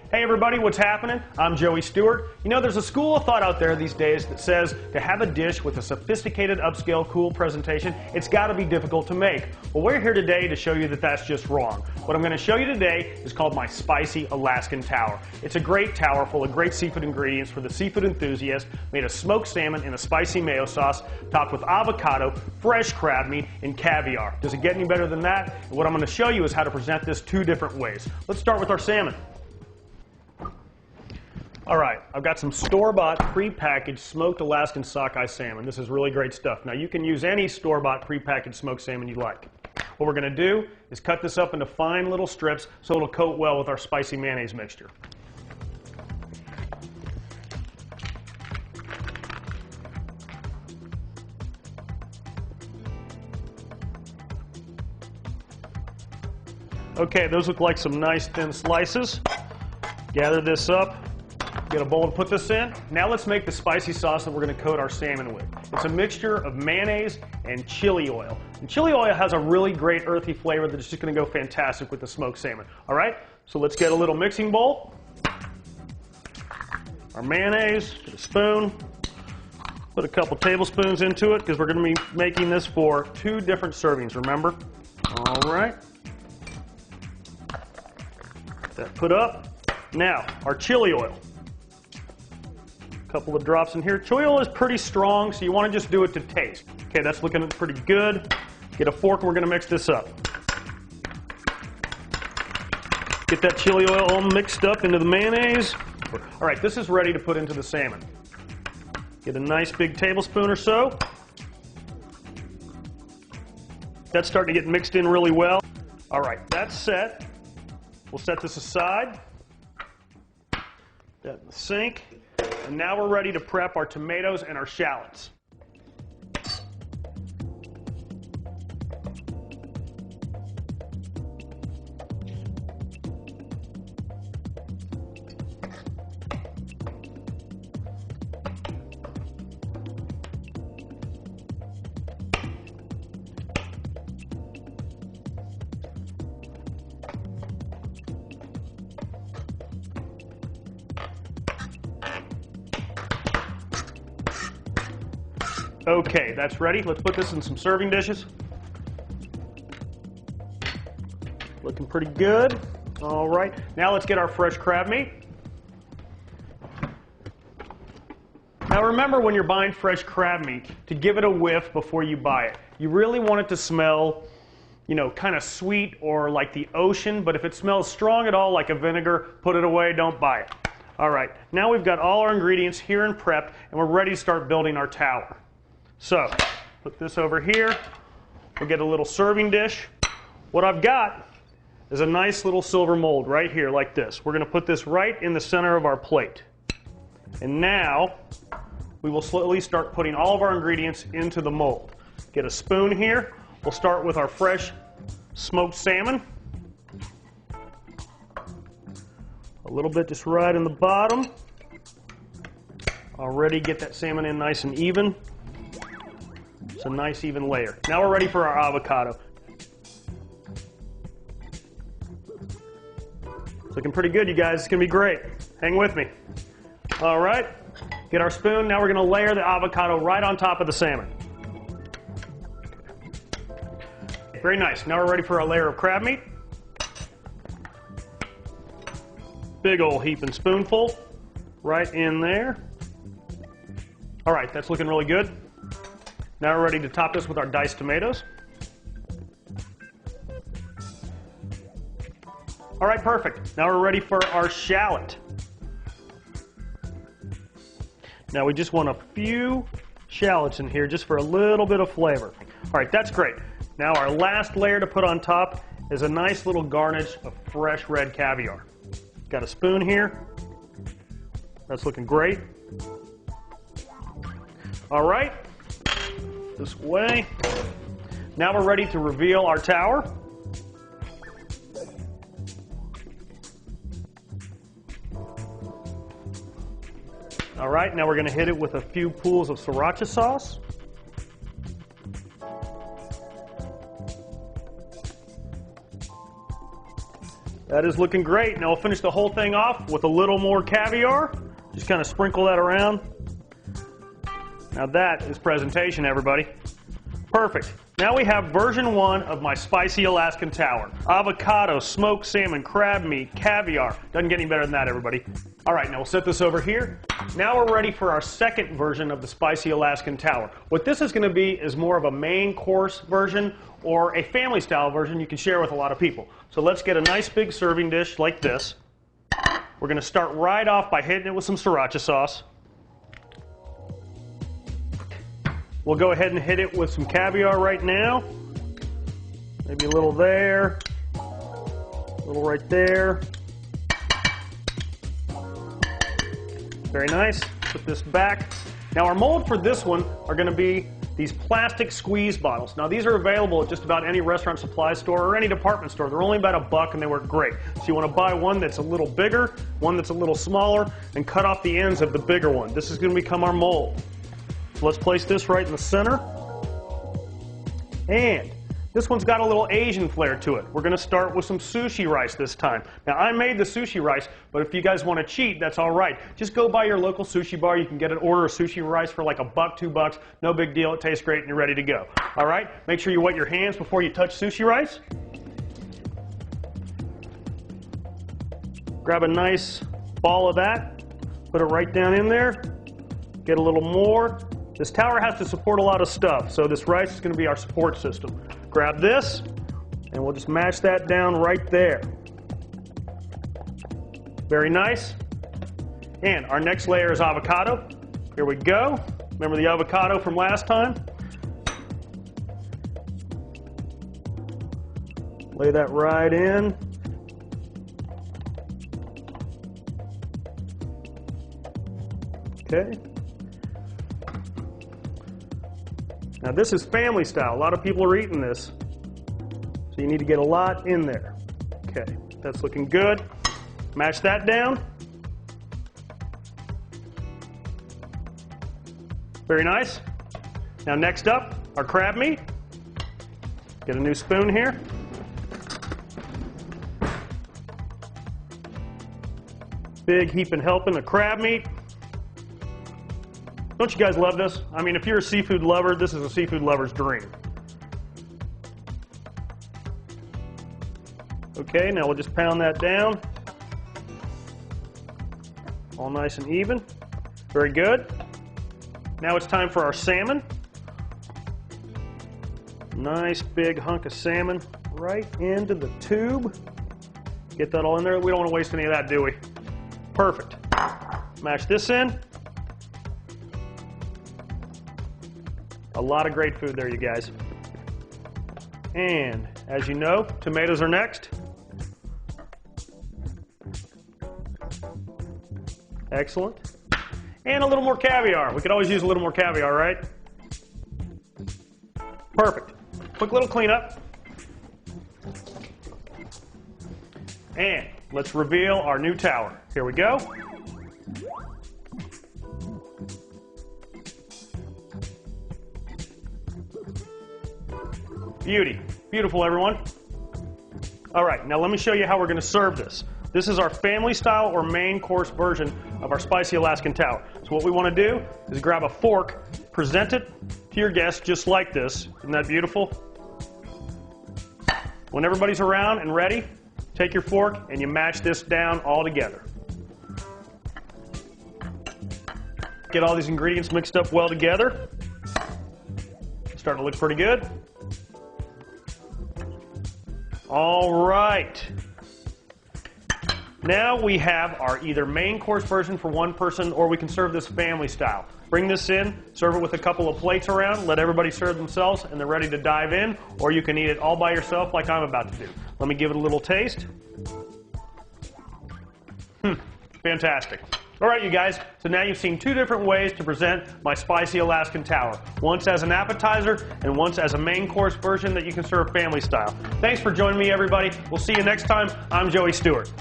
Hey everybody, what's happening? I'm Joey Stewart. You know, there's a school of thought out there these days that says to have a dish with a sophisticated, upscale, cool presentation, it's got to be difficult to make. Well, we're here today to show you that that's just wrong. What I'm going to show you today is called my Spicy Alaskan Tower. It's a great tower full of great seafood ingredients for the seafood enthusiast, made of smoked salmon in a spicy mayo sauce, topped with avocado, fresh crab meat, and caviar. Does it get any better than that? And what I'm going to show you is how to present this two different ways. Let's start with our salmon. All right, I've got some store-bought, pre-packaged smoked Alaskan sockeye salmon. This is really great stuff. Now, you can use any store-bought, pre-packaged smoked salmon you like. What we're going to do is cut this up into fine little strips so it'll coat well with our spicy mayonnaise mixture. Okay, those look like some nice thin slices. Gather this up. Get a bowl to put this in. Now let's make the spicy sauce that we're going to coat our salmon with. It's a mixture of mayonnaise and chili oil. And chili oil has a really great earthy flavor that's just going to go fantastic with the smoked salmon. All right, so let's get a little mixing bowl. Our mayonnaise, get a spoon. Put a couple tablespoons into it because we're going to be making this for 2 different servings, remember? All right. Get that put up. Now, our chili oil. Couple of drops in here. Chili oil is pretty strong, so you want to just do it to taste. Okay, that's looking pretty good. Get a fork and we're going to mix this up. Get that chili oil all mixed up into the mayonnaise. All right, this is ready to put into the salmon. Get a nice big tablespoon or so. That's starting to get mixed in really well. All right, that's set. We'll set this aside. That in the sink. And now we're ready to prep our tomatoes and our shallots. Okay, that's ready. Let's put this in some serving dishes. Looking pretty good. All right, now let's get our fresh crab meat. Now remember, when you're buying fresh crab meat, to give it a whiff before you buy it. You really want it to smell, you know, kind of sweet or like the ocean, but if it smells strong at all like a vinegar, put it away, don't buy it. All right, now we've got all our ingredients here and prepped, and we're ready to start building our tower. So, put this over here. We'll get a little serving dish. What I've got is a nice little silver mold right here, like this. We're going to put this right in the center of our plate. And now, we will slowly start putting all of our ingredients into the mold. Get a spoon here. We'll start with our fresh smoked salmon. A little bit just right in the bottom. Already get that salmon in nice and even. It's a nice even layer. Now we're ready for our avocado. It's looking pretty good, you guys. It's going to be great. Hang with me. All right. Get our spoon. Now we're going to layer the avocado right on top of the salmon. Very nice. Now we're ready for our layer of crab meat. Big old heaping spoonful right in there. All right, that's looking really good. Now we're ready to top this with our diced tomatoes. All right, perfect. Now we're ready for our shallot. Now we just want a few shallots in here just for a little bit of flavor. All right, that's great. Now our last layer to put on top is a nice little garnish of fresh red caviar. Got a spoon here. That's looking great. All right. This way. Now we're ready to reveal our tower. All right, now we're going to hit it with a few pools of sriracha sauce. That is looking great. Now we'll finish the whole thing off with a little more caviar. Just kind of sprinkle that around. Now that is presentation, everybody. Perfect. Now we have version 1 of my spicy Alaskan Tower. Avocado, smoked salmon, crab meat, caviar. Doesn't get any better than that, everybody. All right, now we'll set this over here. Now we're ready for our second version of the spicy Alaskan Tower. What this is going to be is more of a main course version or a family style version you can share with a lot of people. So let's get a nice big serving dish like this. We're going to start right off by hitting it with some sriracha sauce. We'll go ahead and hit it with some caviar right now. Maybe a little there, a little right there. Very nice. Put this back. Now our mold for this one are going to be these plastic squeeze bottles. Now these are available at just about any restaurant supply store or any department store. They're only about $1 and they work great. So you want to buy one that's a little bigger, one that's a little smaller, and cut off the ends of the bigger one. This is going to become our mold. So let's place this right in the center. And this one's got a little Asian flair to it. We're going to start with some sushi rice this time. Now I made the sushi rice, but if you guys want to cheat, that's all right. Just go by your local sushi bar. You can get an order of sushi rice for like $1, $2. No big deal. It tastes great and you're ready to go. All right? Make sure you wet your hands before you touch sushi rice. Grab a nice ball of that. Put it right down in there. Get a little more. This tower has to support a lot of stuff, so this rice is going to be our support system. Grab this, and we'll just mash that down right there. Very nice. And our next layer is avocado. Here we go. Remember the avocado from last time? Lay that right in. Okay. Now this is family style. A lot of people are eating this. So you need to get a lot in there. Okay, that's looking good. Mash that down. Very nice. Now next up, our crab meat. Get a new spoon here. Big heaping helping of crab meat. Don't you guys love this? I mean, if you're a seafood lover, this is a seafood lover's dream. Okay, now we'll just pound that down. All nice and even. Very good. Now it's time for our salmon. Nice big hunk of salmon right into the tube. Get that all in there. We don't want to waste any of that, do we? Perfect. Mash this in. A lot of great food there, you guys. And as you know, tomatoes are next. Excellent. And a little more caviar. We could always use a little more caviar, right? Perfect. Quick little cleanup. And let's reveal our new tower. Here we go. Beauty. Beautiful, everyone. All right, now let me show you how we're going to serve this. This is our family style or main course version of our spicy Alaskan Tower. So what we want to do is grab a fork, present it to your guests just like this. Isn't that beautiful? When everybody's around and ready, take your fork and you mash this down all together. Get all these ingredients mixed up well together. Starting to look pretty good. All right. Now we have our either main course version for one person, or we can serve this family style. Bring this in, serve it with a couple of plates around, let everybody serve themselves, and they're ready to dive in, or you can eat it all by yourself like I'm about to do. Let me give it a little taste. Fantastic. All right, you guys, so now you've seen two different ways to present my spicy Alaskan Tower. Once as an appetizer and once as a main course version that you can serve family style. Thanks for joining me, everybody. We'll see you next time. I'm Joey Stewart.